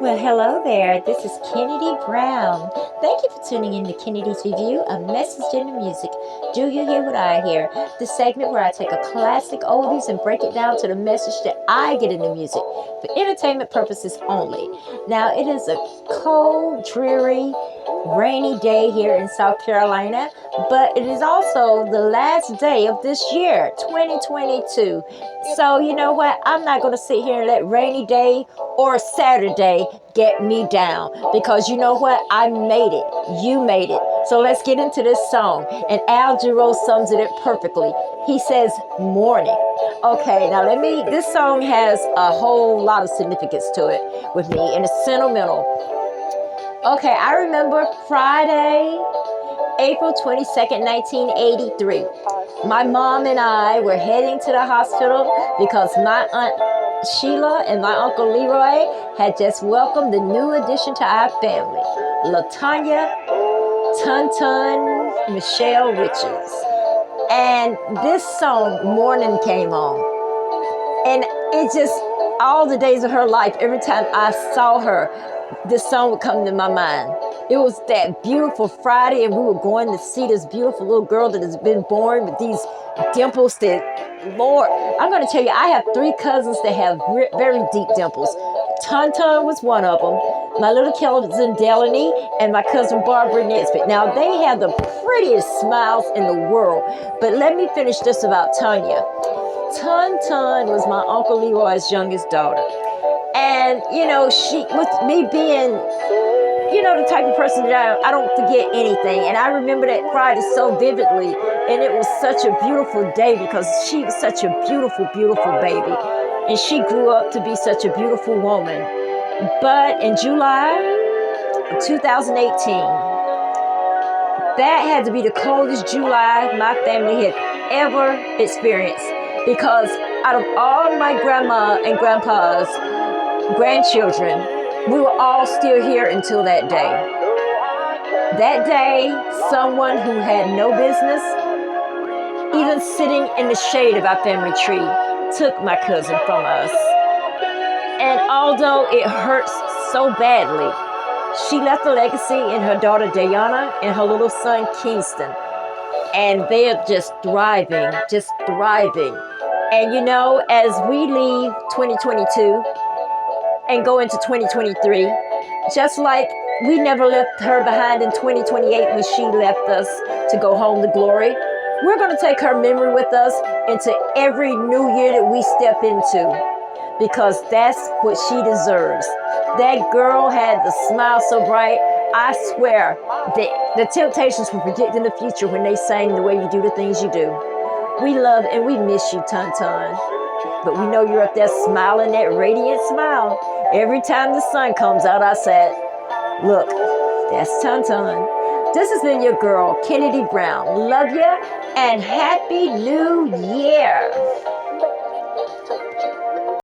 Well, hello there. This is Kennedy Brown. Thank you for tuning in to Kennedy's Review, a message in the music. Do you hear what I hear? The segment where I take a classic oldies and break it down to the message that I get in the music for entertainment purposes only. Now, it is a cold, dreary, rainy day here in South Carolina, but it is also the last day of this year, 2022. So, you know what? I'm not going to sit here and let rainy day or Saturday get me down, because you know what? I made it. You made it. So let's get into this song. And Al Jarreau sums it up perfectly. He says, morning. Okay, now this song has a whole lot of significance to it with me, and it's sentimental. Okay, I remember Friday, April 22nd, 1983. My mom and I were heading to the hospital because my Aunt Sheila and my Uncle Leroy had just welcomed the new addition to our family, LaTanya Tun Michelle Richards. And this song, Morning, came on. And it just, all the days of her life, every time I saw her, this song would come to my mind. It was that beautiful Friday, and we were going to see this beautiful little girl that has been born with these dimples that, Lord, I'm going to tell you, I have 3 cousins that have very deep dimples. Tun was one of them, my little cousin Delaney, and my cousin Barbara Nesbitt. Now, they have the prettiest smiles in the world. But let me finish this about Tanya. Tun was my Uncle Leroy's youngest daughter. And, you know, she, with me being, you know, the type of person that I don't forget anything. And I remember that Friday so vividly. And it was such a beautiful day because she was such a beautiful, beautiful baby. And she grew up to be such a beautiful woman. But in July of 2018, that had to be the coldest July my family had ever experienced. Because out of all my grandma and grandpa's grandchildren, we were all still here until that day. That day, someone who had no business, even sitting in the shade of our family tree, took my cousin from us. And although it hurts so badly, she left a legacy in her daughter Diana and her little son Kingston. And they're just thriving, just thriving. And you know, as we leave 2022 and go into 2023, just like we never left her behind in 2028 when she left us to go home to glory, we're going to take her memory with us into every new year that we step into, because that's what she deserves. That girl had the smile so bright. I swear, the Temptations were predicting the future when they sang The Way You Do the Things You Do. We love and we miss you, Tun. But we know you're up there smiling that radiant smile. Every time the sun comes out, I said, look, that's Tun. This has been your girl, Kennedy Brown. Love ya and Happy New Year.